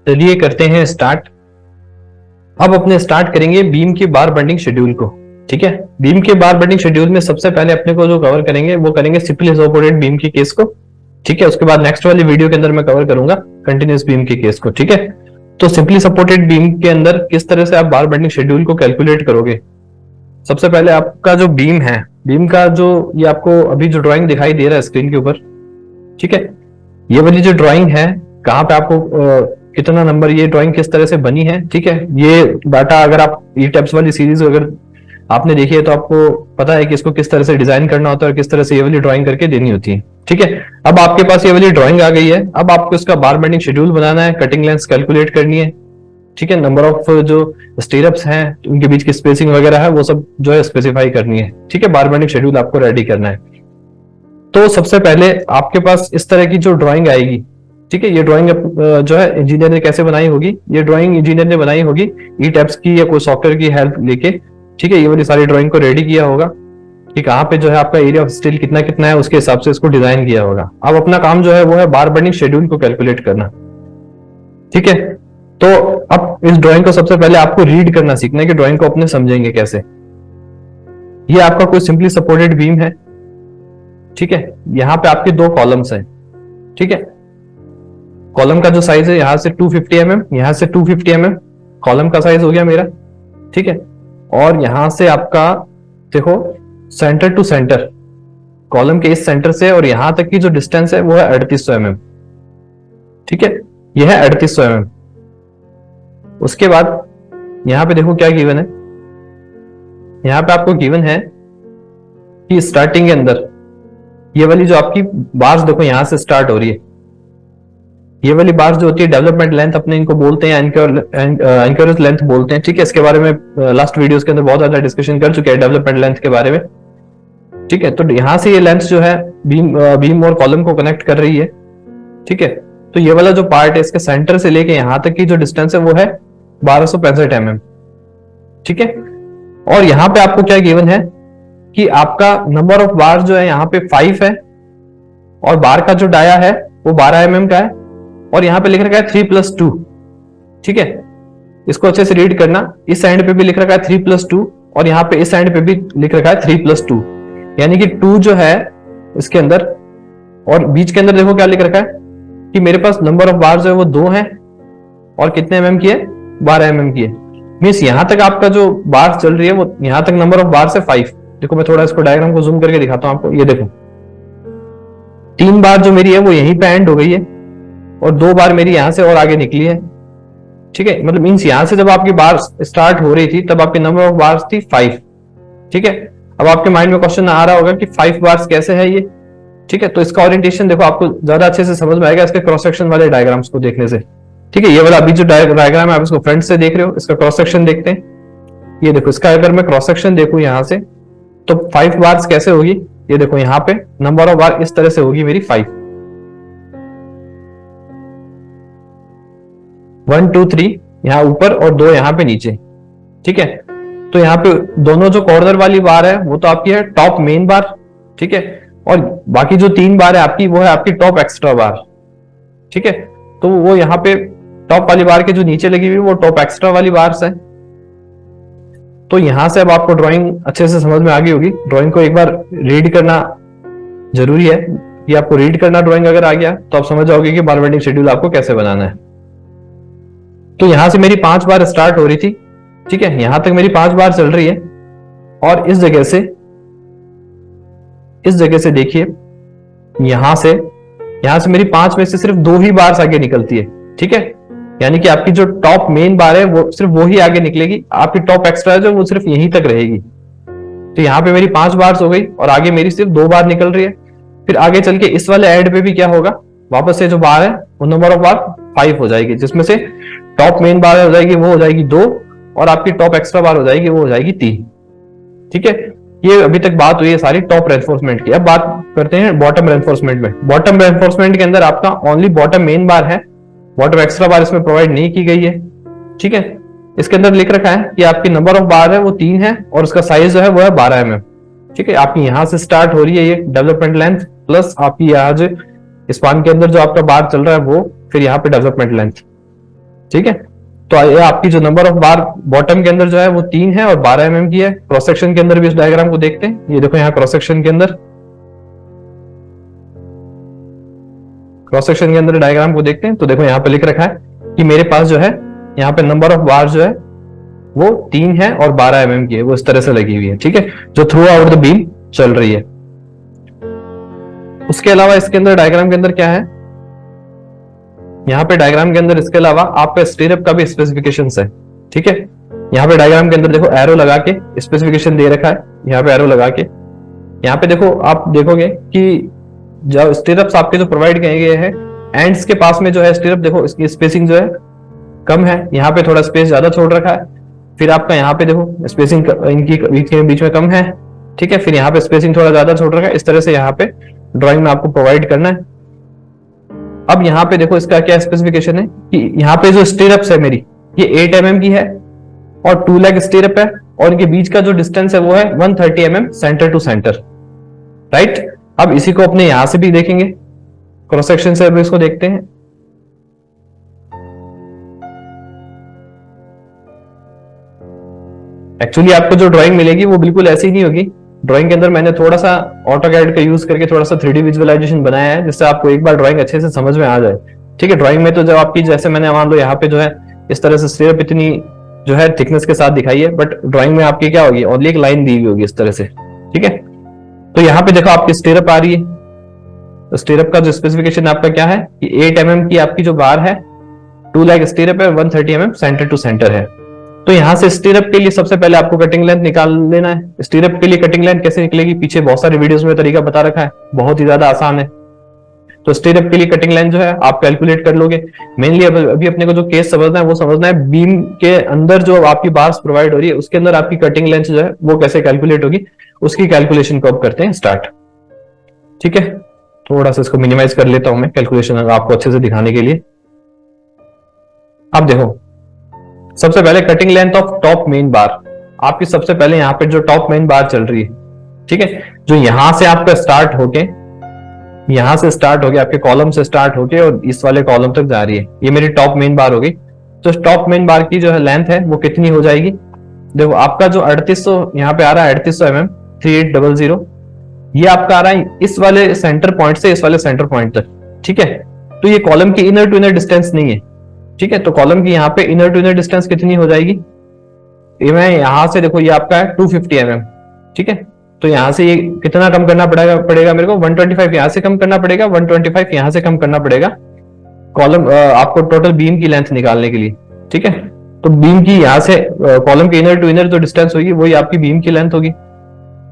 चलिए करते हैं स्टार्ट। अब अपने स्टार्ट करेंगे बीम की बार बेंडिंग शेड्यूल को। ठीक है, बीम के बार बेंडिंग शेड्यूल में सबसे पहले अपने को जो कवर करेंगे वो करेंगे सिंपली सपोर्टेड बीम की केस को। ठीक है, उसके बाद नेक्स्ट वाली वीडियो के अंदर मैं कवर करूंगा कंटिन्यूअस बीम की केस को। ठीक है, तो सिंपली सपोर्टेड बीम के अंदर किस तरह से आप बार बेंडिंग शेड्यूल को कैलकुलेट करोगे। सबसे पहले आपका जो बीम है, बीम का जो ये आपको अभी जो ड्राइंग दिखाई दे रहा है स्क्रीन के ऊपर, ठीक है, ये वाली जो ड्राइंग है कहाँ पे आपको कितना नंबर, ये ड्राइंग किस तरह से बनी है। ठीक है, ये डाटा अगर आप ई टैब्स वाली सीरीज अगर आपने देखी है तो आपको पता है कि इसको किस तरह से डिजाइन करना होता है और किस तरह से ये वाली ड्राइंग करके देनी होती है। ठीक है, अब आपके पास ये वाली ड्राइंग आ गई है। अब आपको इसका बार बेंडिंग शेड्यूल बनाना है, कटिंग लेंथ कैलकुलेट करनी है। ठीक है, नंबर ऑफ जो स्टीरअप्स हैं उनके बीच की स्पेसिंग वगैरह है वो सब जो है स्पेसिफाई करनी है। ठीक है, बार बेंडिंग शेड्यूल आपको रेडी करना है। तो सबसे पहले आपके पास इस तरह की जो ड्राइंग आएगी, ठीक है, ये ड्राइंग जो है इंजीनियर ने कैसे बनाई होगी, ये ड्राइंग इंजीनियर ने बनाई होगी ई टैब्स की या कोई सॉफ्टवेयर की हेल्प लेके। ठीक है, ये वाली सारी ड्राइंग को रेडी किया होगा कि कहाँ पे जो है आपका एरिया ऑफ स्टील कितना कितना है, उसके हिसाब से इसको डिजाइन किया होगा। अब अपना काम जो है वो है बार बेंडिंग शेड्यूल को कैलकुलेट करना। ठीक है, तो अब इस ड्राइंग को सबसे पहले आपको रीड करना सीखना है कि ड्राइंग को अपने समझेंगे कैसे। ये आपका कोई सिंपली सपोर्टेड बीम है। ठीक है, यहाँ पे आपके दो कॉलम्स हैं। ठीक है, कॉलम का जो साइज है यहां से 250 mm, यहां से 250 mm कॉलम का साइज हो गया मेरा। ठीक है, और यहां से आपका देखो सेंटर टू सेंटर, कॉलम के इस सेंटर से और यहां तक की जो डिस्टेंस है वो है 3800 mm। ठीक है, यह है 3800 mm। उसके बाद यहां पे देखो क्या गिवन है, यहां पे आपको गिवन है कि स्टार्टिंग के अंदर ये वाली जो आपकी बार्स देखो यहां से स्टार्ट हो रही है, ये वाली बार्स जो होती है डेवलपमेंट लेंथ अपने इनको बोलते हैं, एंकरेज लेंथ बोलते हैं। ठीक है, इसके बारे में लास्ट वीडियोस के अंदर बहुत ज्यादा डिस्कशन कर चुके हैं डेवलपमेंट लेंथ के बारे में। ठीक है, तो यहां से ये लेंथ जो है बीम और कॉलम को कनेक्ट कर रही है। ठीक है, तो ये वाला जो पार्ट है इसके सेंटर से लेके यहां तक की जो डिस्टेंस है वो है 1265 mm। ठीक है, और यहां पे आपको क्या गिवन है कि आपका नंबर ऑफ बार जो है यहाँ पे 5 है और बार का जो डाया है वो 12 mm का है और यहाँ पे लिख रखा है 3+2। ठीक है, इसको अच्छे से रीड करना, इस एंड पे भी लिख रखा है 3+2 और यहाँ पे इस एंड पे भी लिख रखा है 3+2, यानी कि 2 जो है इसके अंदर और बीच के अंदर देखो क्या लिख रखा है कि मेरे पास नंबर ऑफ बार जो है वो 2 है और कितने mm की है, 12 mm की है। मीन्स यहां तक आपका जो बार चल रही है वो यहां तक नंबर ऑफ बार से 5। देखो मैं थोड़ा इसको डायग्राम को जूम करके दिखाता हूं आपको। ये देखो 3 बार जो मेरी है वो यहीं पे एंड हो गई है और 2 बार मेरी यहां से और आगे निकली है। ठीक है, मतलब मीन्स यहां से जब आपकी बार स्टार्ट हो रही थी तब आपकी नंबर ऑफ बार्स थी 5। ठीक है, अब आपके माइंड में क्वेश्चन आ रहा होगा कि 5 बार्स कैसे है ये। ठीक है, तो इसका ओरिएंटेशन देखो आपको ज्यादा अच्छे से समझ में आएगा इसके क्रॉस सेक्शन वाले डायग्राम्स को देखने से। ठीक है, ये वाला अभी जो डायग्राम है आप इसको फ्रंट से देख रहे हो, इसका क्रॉस सेक्शन देखते हैं। ये देखो इसका अगर मैं क्रॉस सेक्शन देखूं यहां से तो 5 बार्स कैसे होगी, ये देखो यहाँ पे नंबर ऑफ बार इस तरह से होगी मेरी 5, 1 2 3 यहाँ ऊपर और 2 यहाँ पे नीचे। ठीक है, तो यहाँ पे दोनों जो कॉर्नर वाली बार है वो तो आपकी है टॉप मेन बार। ठीक है, और बाकी जो 3 बार है आपकी वो है आपकी टॉप एक्स्ट्रा बार। ठीक है, तो वो यहाँ पे टॉप वाली बार के जो नीचे लगी हुई वो टॉप एक्स्ट्रा वाली बार्स है। तो यहां से अब आपको ड्राइंग अच्छे से समझ में आ गई होगी। ड्राइंग को एक बार रीड करना जरूरी है कि आपको रीड करना ड्राइंग अगर आ गया तो आप समझ जाओगे कि बार बेंडिंग शेड्यूल आपको कैसे बनाना है। तो यहां से मेरी 5 बार स्टार्ट हो रही थी। ठीक है, यहां तक मेरी 5 बार चल रही है और इस जगह से देखिए यहां से मेरी 5 में से सिर्फ 2 ही बार आगे निकलती है। ठीक है, यानी कि आपकी जो टॉप मेन बार है वो सिर्फ वो ही आगे निकलेगी, आपकी टॉप एक्स्ट्रा जो वो सिर्फ यहीं तक रहेगी। तो यहाँ पे मेरी 5 बार्स हो गई और आगे मेरी सिर्फ 2 बार निकल रही है। फिर आगे चल के इस वाले एंड पे भी क्या होगा, वापस से जो बार है वो नंबर ऑफ बार 5 हो जाएगी, जिसमें से टॉप मेन बार हो जाएगी वो हो जाएगी 2 और आपकी टॉप एक्स्ट्रा बार हो जाएगी वो हो जाएगी 3। ठीक है, ये अभी तक बात हुई है सारी टॉप रेनफोर्समेंट की। अब बात करते हैं बॉटम रेनफोर्समेंट में। बॉटम रेनफोर्समेंट के अंदर आपका ओनली बॉटम मेन बार है, बॉटम एक्स्ट्रा बार इसमें प्रोवाइड नहीं की गई है। ठीक है, इसके अंदर लिख रखा है कि आपकी नंबर ऑफ बार है वो 3 है और उसका साइज जो है वो है 12 mm। ठीक है, आपकी यहां से स्टार्ट हो रही है ये डेवलपमेंट लेंथ प्लस आपकी यहाँ जो स्पान के अंदर जो आपका बार चल रहा है वो फिर यहाँ पे डेवलपमेंट लेंथ। ठीक है। तो ये आपकी जो नंबर ऑफ बार बॉटम के अंदर जो है वो 3 है और 12 mm की है। क्रॉस सेक्शन के अंदर भी इस डायग्राम को देखते हैं, ये देखो यहाँ क्रॉस सेक्शन के अंदर, क्रॉस सेक्शन के अंदर डायग्राम को देखते हैं तो देखो यहाँ पे लिख रखा है कि मेरे पास जो है यहाँ पे नंबर ऑफ बार जो है वो 3 है और 12 mm की है, वो इस तरह से लगी हुई है। ठीक है, जो थ्रू आउट द बीम चल रही है। उसके अलावा इसके अंदर डायग्राम के अंदर क्या है, यहाँ पे डायग्राम के अंदर इसके अलावा आपका स्टीरअप का भी स्पेसिफिकेशन है। ठीक है, यहाँ पे डायग्राम के अंदर देखो एरो लगा के स्पेसिफिकेशन दे रखा है, यहाँ पे एरो लगा के। यहाँ पे देखो आप देखोगे कि जो स्टीरअप्स आपके जो प्रोवाइड किए गए हैं, एंड्स के पास में जो है स्टीरअप देखो इसकी स्पेसिंग जो है कम है, यहाँ पे थोड़ा स्पेस ज्यादा छोड़ रखा है। फिर आपका यहाँ पे देखो स्पेसिंग इनकी बीच में कम है। ठीक है, फिर यहाँ पे स्पेसिंग थोड़ा ज्यादा छोड़ रखा है। इस तरह से यहाँ पे ड्राइंग में आपको प्रोवाइड करना है। अब यहाँ पे देखो इसका क्या स्पेसिफिकेशन है कि यहाँ पे जो स्टीरअप्स है मेरी ये 8 mm की है और 2 लेग स्टीरअप है और इनके बीच का जो डिस्टेंस है वो है 130 mm centre to centre. Right, अब इसी को अपने यहां से भी देखेंगे, क्रॉस सेक्शन से अब इसको देखते हैं। एक्चुअली आपको जो ड्राइंग मिलेगी वो बिल्कुल ऐसी नहीं होगी। ड्राइंग के अंदर मैंने थोड़ा सा ऑटोकैड का यूज करके थोड़ा सा 3D विजुअलाइजेशन बनाया है जिससे आपको एक बार ड्राइंग अच्छे से समझ में आ जाए। ठीक है, ड्राइंग में तो जब आपकी जैसे मैंने मान लो यहाँ पे जो है इस तरह से स्टीरअप इतनी जो है थिकनेस के साथ दिखाई है, बट ड्राइंग में आपकी क्या होगी, ओनली एक लाइन दी हुई होगी इस तरह से। ठीक है, तो यहाँ पे देखो आपकी स्टीरअप आ रही है, तो स्टीरअप का जो स्पेसिफिकेशन आपका क्या है कि 8 mm की आपकी जो बार है, 2 लेग स्टीरअप है, 130 mm सेंटर टू सेंटर है। तो यहां से स्टीरअप के लिए सबसे पहले आपको कटिंग लेंथ निकाल लेना है। स्टीरअप के लिए कटिंग लेंथ कैसे निकलेगी, पीछे बहुत सारे वीडियोस में तरीका बता रखा है, बहुत ही ज्यादा आसान है। तो स्टीरअप के लिए कटिंग लेंथ जो है आप कैलकुलेट कर लोगे। मेनली अभी अपने को जो केस समझना है वो समझना है बीम के अंदर जो आपकी बार्स प्रोवाइड हो रही है उसके अंदर आपकी कटिंग लेंथ जो है वो कैसे कैलकुलेट होगी, उसकी कैलकुलेशन को अब करते हैं स्टार्ट। ठीक है, थोड़ा सा इसको मिनिमाइज कर लेता हूं मैं कैलकुलेशन आपको अच्छे से दिखाने के लिए। अब देखो सबसे पहले cutting length of top main बार, आपकी सबसे पहले यहाँ पे जो टॉप मेन बार चल रही है, ठीक है, जो यहां से आपका स्टार्ट होके, यहां से स्टार्ट होके आपके कॉलम से स्टार्ट होके और इस वाले कॉलम तक जा रही है, ये मेरी टॉप मेन बार हो गई। तो टॉप मेन बार की जो है लेंथ है वो कितनी हो जाएगी, देखो आपका जो 3800 यहाँ पे आ रहा है 3800 mm 3800, ये आपका आ रहा है इस वाले सेंटर पॉइंट से इस वाले सेंटर पॉइंट तक। ठीक है, तो ये कॉलम की इनर टू इनर डिस्टेंस नहीं है। ठीक है, तो कॉलम की यहाँ पे इनर टू इनर डिस्टेंस कितनी हो जाएगी, ये मैं यहां से देखो ये आपका है 250 mm। ठीक है, तो यहां से ये कितना कम करना पड़ेगा मेरे को 125 यहां से कम करना पड़ेगा, 125 यहां से कम करना पड़ेगा कॉलम आपको टोटल बीम की लेंथ निकालने के लिए। ठीक है, तो बीम की यहां से कॉलम की इनर टू इनर जो डिस्टेंस होगी वही आपकी बीम की लेंथ होगी।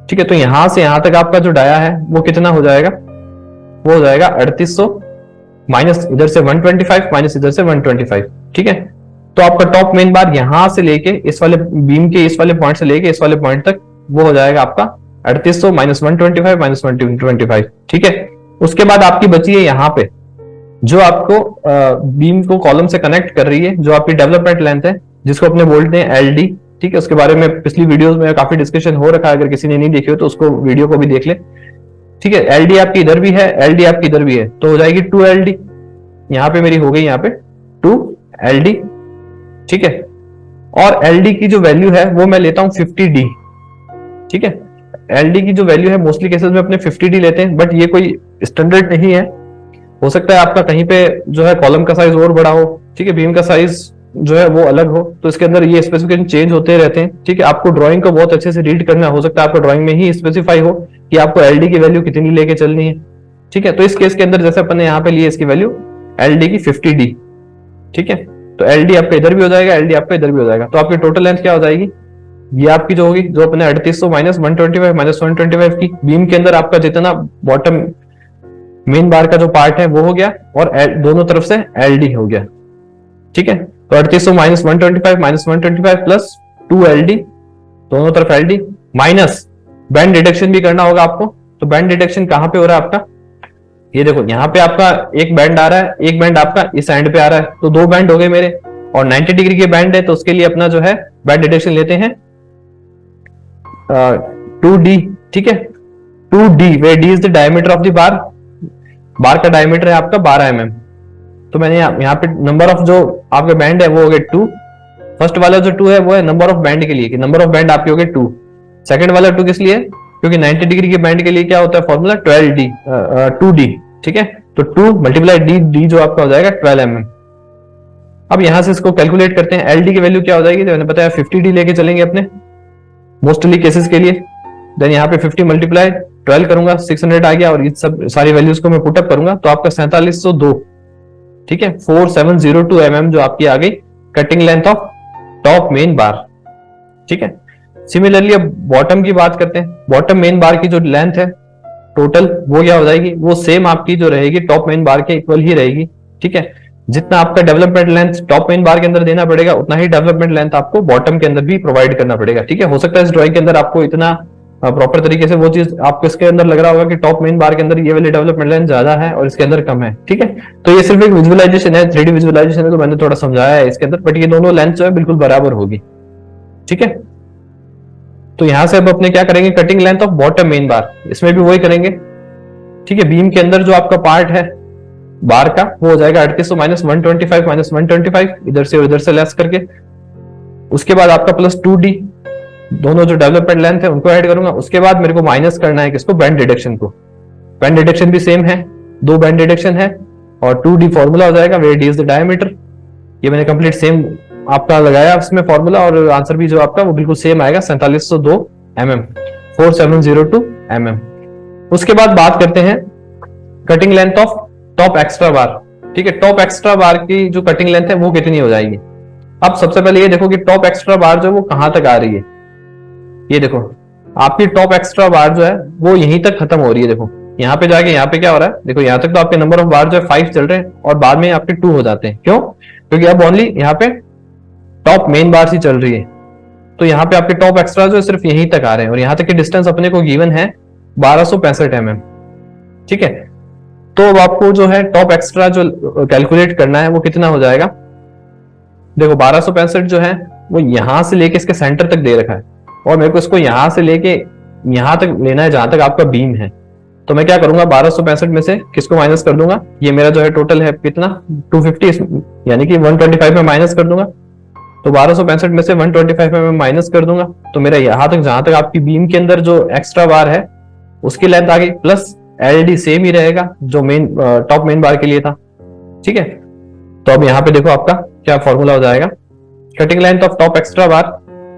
ठीक है, तो यहां से यहां तक आपका जो डाया है वो कितना हो जाएगा, वो हो जाएगा 3800 माइनस इधर से 125 माइनस इधर से 125। ठीक है, तो आपका टॉप मेन बार यहां से लेके इस वाले बीम के इस वाले पॉइंट से लेके इस वाले पॉइंट तक वो हो जाएगा आपका 3800 माइनस 125 माइनस 125। ठीक है, उसके बाद आपकी बची है यहाँ पे जो आपको बीम को कॉलम से कनेक्ट कर रही है, जो आपकी डेवलपमेंट लेंथ है जिसको अपने बोलते हैं एलडी। ठीक है, उसके बारे में पिछली वीडियोस में काफी डिस्कशन हो रखा है, अगर किसी ने नहीं देखी हो तो उसको वीडियो को भी देख ले। ठीक है, एलडी आपकी इधर भी है, एलडी आपकी इधर भी है, तो हो जाएगी 2LD। यहाँ पे मेरी हो गई यहाँ पे 2LD। ठीक है, और LD की जो वैल्यू है वो मैं लेता हूं 50D। ठीक है, LD की जो वैल्यू है मोस्टली केसेस में अपने 50D लेते हैं, बट ये कोई स्टैंडर्ड नहीं है। हो सकता है आपका कहीं पे जो है कॉलम का साइज और बड़ा हो, ठीक है, बीम का साइज जो है वो अलग हो, तो इसके अंदर ये स्पेसिफिकेशन चेंज होते रहते हैं। ठीक है, आपको ड्राइंग को बहुत अच्छे से रीड करना, हो सकता है आपको ड्राइंग में ही स्पेसिफाई हो कि आपको LD की वैल्यू कितनी लेके चलनी है। ठीक है, तो इस केस के अंदर जैसे अपन ने यहाँ पे लिए इसकी वैल्यू LD की 50D। ठीक है, तो LD आपका इधर भी हो जाएगा, LD आपका इधर भी हो जाएगा, तो आपकी टोटल लेंथ क्या हो जाएगी, ये आपकी जो होगी जो अपने 3800 माइनस 125 माइनस 125 की बीम के अंदर आपका जितना बॉटम मेन बार का जो पार्ट है वो हो गया और दोनों तरफ से LD हो गया। ठीक है, तो 3800 माइनस 125 माइनस 125 प्लस 2LD, दोनों तरफ LD माइनस बैंड डिडक्शन भी करना होगा आपको। तो बैंड डिडक्शन कहां पे हो रहा है आपका, ये देखो यहाँ पे आपका एक बैंड आ रहा है, एक बैंड आपका इस एंड पे आ रहा है, तो 2 बैंड हो गए मेरे, और 90 डिग्री के बैंड है तो उसके लिए अपना जो है बैंड डिडक्शन लेते हैं 2D। ठीक है, 2D where D is the diameter of the bar, bar का डायमीटर है आपका 12 mm, तो मैंने यहाँ पे नंबर ऑफ जो आपके बैंड है वो हो गए 2। फर्स्ट वाला जो 2 है वो है नंबर ऑफ बैंड के लिए, कि नंबर ऑफ बैंड आपके हो गए 2। सेकंड वाला 2 किस लिए? क्योंकि 90 डिग्री के बैंड के लिए क्या होता है फॉर्मूला 12D 2D, ठीक है। तो 2 मल्टीप्लाई डी जो आपका हो जाएगा 12 mm। अब यहां से इसको कैलकुलेट करते हैं। एलडी की वैल्यू क्या हो जाएगी, तो मैंने बताया 50D लेके चलेंगे अपने मोस्टली केसेस के लिए। देन यहाँ पे 50 मल्टीप्लाई 12 करूंगा, 600 आ गया, और ये सब सारी वैल्यूज को मैं पुटअप करूंगा तो आपका 4702, ठीक है, 4702 mm जो आपकी आ गई cutting length of top main बार, ठीक है। सिमिलरली अब बॉटम की बात करते हैं। बॉटम मेन बार की जो लेंथ है टोटल वो क्या हो जाएगी, वो सेम आपकी जो रहेगी टॉप मेन बार के इक्वल ही रहेगी, ठीक है। जितना आपका डेवलपमेंट लेंथ टॉप मेन बार के अंदर देना पड़ेगा उतना ही डेवलपमेंट लेंथ आपको बॉटम के अंदर भी प्रोवाइड करना पड़ेगा, ठीक है। हो सकता है इस ड्राइंग के अंदर आपको इतना प्रॉपर तरीके से वो चीज आपको इसके अंदर लग रहा होगा कि टॉप मेन बार के अंदर ये वाली डेवलपमेंट लेंथ ज्यादा है और इसके अंदर कम है, ठीक है। तो ये सिर्फ एक विजुअलाइजेशन है, 3D विजुअलाइजेशन है, तो मैंने थोड़ा समझाया है इसके अंदर, बट ये दोनों लेंथ जो है बिल्कुल बराबर होगी, ठीक है। तो यहां से अब अपने क्या करेंगे, cutting length of bottom main बार, इसमें भी वही करेंगे, ठीक है। बीम के अंदर जो आपका पार्ट है बार का वो हो जाएगा 3800 माइनस 125 इधर से और इधर से लेस करके। उसके बाद आपका प्लस 2D, दोनों जो डेवलपमेंट लेंथ है उनको ऐड करूंगा। उसके बाद मेरे को माइनस करना है किसको, बैंड डिडक्शन को। बैंड डिडक्शन भी सेम है, 2 बैंड डिडक्शन है और 2D फॉर्मूला हो जाएगा, where D is the diameter. ये मैंने कंप्लीट सेम आपका लगाया उसमें फॉर्मूला, और आंसर भी जो आपका वो बिल्कुल सेम आएगा 4702 mm, 4702 mm। उसके बाद बात करते हैं cutting length of top extra bar, ठीक है। टॉप एक्स्ट्रा बार की जो कटिंग लेंथ है वो कितनी हो जाएगी। अब सबसे पहले ये देखो कि टॉप एक्स्ट्रा बार जो है वो कहां तक आ रही है। ये देखो आपकी टॉप एक्स्ट्रा बार जो है वो यहीं तक खत्म हो रही है। देखो यहाँ पे जाके यहाँ पे क्या हो रहा है, देखो यहाँ तक तो आपके नंबर ऑफ बार जो है 5 चल रहे हैं और बाद में आपके 2 हो जाते हैं। क्यों? क्योंकि अब ओनली यहाँ पे टॉप मेन बार ही चल रही है, तो यहाँ पे आपके टॉप एक्स्ट्रा जो है सिर्फ यहीं तक आ रहे हैं, और यहाँ तक की डिस्टेंस अपने को गिवन है 1265 mm, ठीक है। तो अब आपको जो है टॉप एक्स्ट्रा जो कैलकुलेट करना है वो कितना हो जाएगा। देखो 1265 जो है वो यहां से लेके इसके सेंटर तक दे रखा है, और मेरे को इसको यहां से लेके यहां तक लेना है जहां तक आपका बीम है। तो मैं क्या करूंगा, 1265 में से किसको माइनस कर दूंगा, ये मेरा जो है टोटल है कितना 250, यानी कि 125 में माइनस कर दूंगा। तो 1265 में से 125 में माइनस कर दूंगा तो मेरा यहां तक जहां तक आपकी बीम के अंदर जो एक्स्ट्रा बार है उसकी लेंथ आ गई, प्लस एलडी सेम ही रहेगा जो मेन टॉप मेन बार के लिए था, ठीक है। तो अब यहाँ पे देखो आपका क्या फॉर्मूला हो जाएगा, cutting length of top extra bar.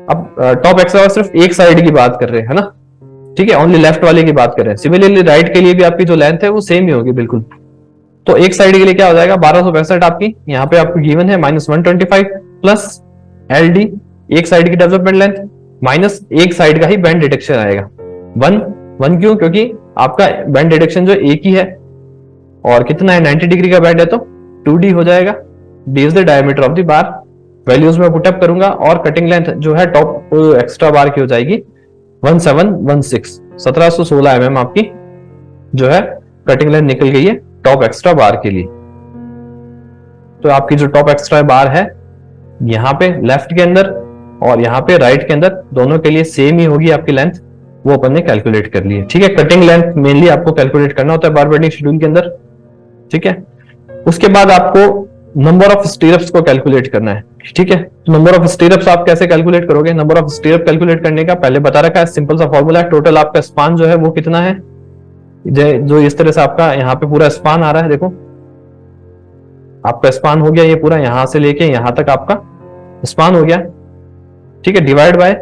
अब टॉप एक्स्ट्रा बार सिर्फ एक साइड की बात कर रहे हैं, है ना, ठीक है, ओनली लेफ्ट वाले की बात कर रहे हैं। सिमिलरली राइट के लिए भी आपकी जो लेंथ है वो सेम ही होगी बिल्कुल। तो एक साइड के लिए क्या हो जाएगा, 1265 आपकी यहाँ पे आपको गिवन है, माइनस 125 प्लस एलडी एक साइड की डेवलपमेंट लेंथ माइनस एक साइड का ही बैंड डिटेक्शन आएगा 1 क्यों, क्योंकि आपका बैंड डिटेक्शन जो एक ही है और कितना है 90 डिग्री का बैंड है, तो 2D हो जाएगा। D is the diameter of the bar. Values में पुटअप करूंगा और कटिंग लेंथ जो है टॉप एक्स्ट्रा बार की हो जाएगी 1716 mm आपकी जो है कटिंग लेंथ निकल गई है टॉप एक्स्ट्रा बार के लिए। तो आपकी जो टॉप एक्स्ट्रा बार है यहाँ पे लेफ्ट के अंदर और यहाँ पे राइट के अंदर दोनों के लिए सेम ही होगी आपकी लेंथ, वो अपन ने कैलकुलेट कर ली है, ठीक है। कटिंग लेंथ मेनली आपको कैलकुलेट करना होता है बार बेंडिंग शेड्यूल के अंदर, ठीक है। उसके बाद आपको नंबर ऑफ स्टीरअप्स को कैलकुलेट करना है, ठीक है। नंबर ऑफ स्टीरअप्स आप कैसे कैलकुलेट करोगे, नंबर ऑफ स्टीरअप कैलकुलेट करने का पहले बता रखा है, सिंपल सा फॉर्मूला है। टोटल आपका स्पान जो है वो कितना है, जो इस तरह से आपका यहाँ पे पूरा स्पान आ रहा है, देखो आपका स्पान हो गया ये पूरा, यहां से लेके यहां तक आपका स्पान हो गया, ठीक है। डिवाइड बाय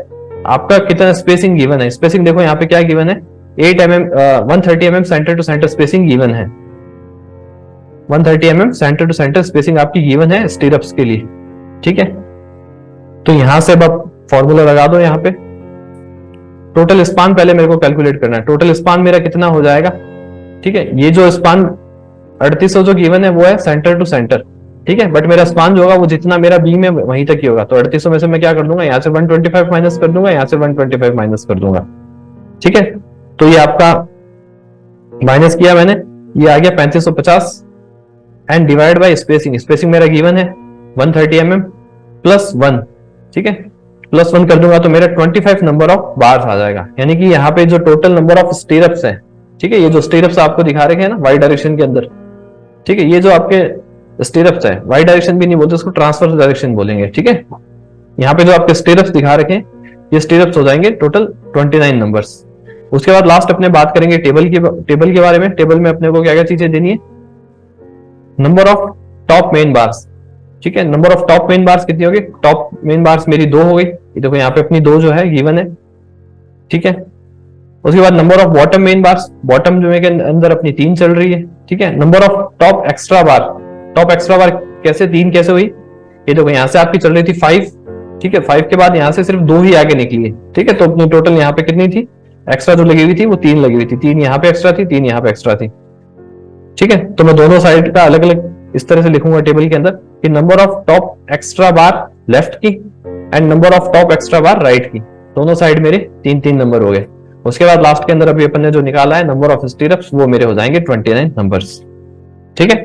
आपका कितना स्पेसिंग गिवन है, स्पेसिंग देखो यहाँ पे क्या गिवन है 8 mm 130 mm centre to centre spacing given है, 130 mm centre to centre spacing आपकी गिवन है स्टीरअप्स के लिए, ठीक है। तो यहां से अब आप फॉर्मूला लगा दो यहाँ पे। टोटल स्पान पहले मेरे को कैलकुलेट करना है, टोटल स्पान मेरा कितना हो जाएगा, ठीक है। ये जो स्पान 3800 जो गिवन है वो है सेंटर टू सेंटर, ठीक है, बट मेरा स्पान जो होगा वो जितना मेरा बीम है वहीं तक ही होगा। तो 3800 में से मैं क्या कर दूंगा, यहाँ से 125 माइनस कर दूंगा, यहाँ से 125 माइनस कर दूंगा, ठीक है। तो ये आपका माइनस किया मैंने, ये आ गया 3550 and divide by spacing, spacing मेरा गिवन है 130 mm प्लस 1, ठीक है, प्लस 1 कर दूंगा तो मेरा 25 नंबर ऑफ बार्स आ जाएगा। यानी कि यहाँ पे जो टोटल नंबर ऑफ स्टीरअप्स है, ठीक है, ये जो स्टीरअप्स आपको दिखा रहे हैं ना वाई डायरेक्शन के अंदर, ठीक है, ये जो आपके स्टेरप्स है, वाई डायरेक्शन भी नहीं बोलते उसको, ट्रांसफर डायरेक्शन बोलेंगे, ठीक है। यहाँ पे जो आपके स्टेरप्स दिखा रखे हैं ये स्टेरप्स हो जाएंगे टोटल 29 नंबर्स। उसके बाद लास्ट अपने बात करेंगे टेबल के बारे में। टेबल में अपने को क्या क्या चीजें देनी है, number of top main bars, ठीक है। Number of top main bars कितनी होगी, टॉप मेन बार्स मेरी 2 हो गई, ये देखो यहाँ पे अपनी 2 जो है गिवन है, ठीक है। उसके बाद number of bottom main bars, bottom जो है के अंदर अपनी 3 चल रही है, ठीक है। Number of top extra bar, top extra bar कैसे 3 कैसे हुई, ये देखो यहाँ से आपकी चल रही थी 5, ठीक है। 5 के बाद यहाँ से सिर्फ 2 ही आगे निकली है, ठीक है। तो अपनी टोटल यहाँ पे कितनी थी, एक्स्ट्रा जो लगी हुई थी वो 3 लगी हुई थी, 3 यहाँ पे एक्स्ट्रा थी, 3 यहाँ पे एक्स्ट्रा थी, ठीक है। तो मैं दोनों साइड का अलग अलग इस तरह से लिखूंगा टेबल के अंदर कि number of top extra bar left की and number of top extra bar right की, दोनों साइड मेरे 3-3 नंबर हो गए। उसके बाद लास्ट के अंदर अभी अपन ने जो निकाला है नंबर ऑफ स्टीरप्स वो मेरे हो जाएंगे 29 नंबर्स, ठीक है।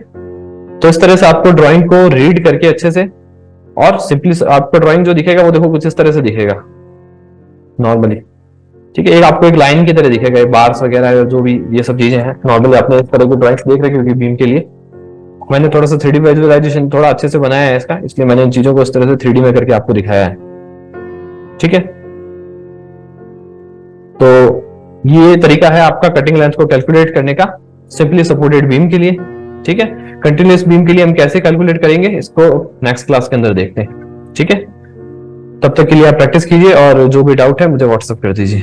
तो इस तरह से आपको ड्राइंग को रीड करके अच्छे से और सिंपली आपको ड्राइंग जो दिखेगा वो देखो कुछ इस तरह से दिखेगा नॉर्मली, ठीक है। एक आपको एक लाइन की तरह दिखेगा, बार्स वगैरह जो भी ये सब चीजें हैं नॉर्मली आपने इस तरह की ड्राइंग्स देख रहे क्योंकि बीम के लिए मैंने थोड़ा सा 3D विजुअलाइजेशन थोड़ा अच्छे से बनाया है इसका, इसलिए मैंने इन चीजों को इस तरह से 3D में करके आपको दिखाया है, ठीक है। तो ये तरीका है आपका कटिंग लेंथ को कैलकुलेट करने का सिंपली सपोर्टेड बीम के लिए, ठीक है। कंटिन्यूअस बीम के लिए हम कैसे कैलकुलेट करेंगे इसको नेक्स्ट क्लास के अंदर देखते हैं, ठीक है। तब तक के लिए आप प्रैक्टिस कीजिए और जो भी डाउट है मुझे व्हाट्सएप कर दीजिए।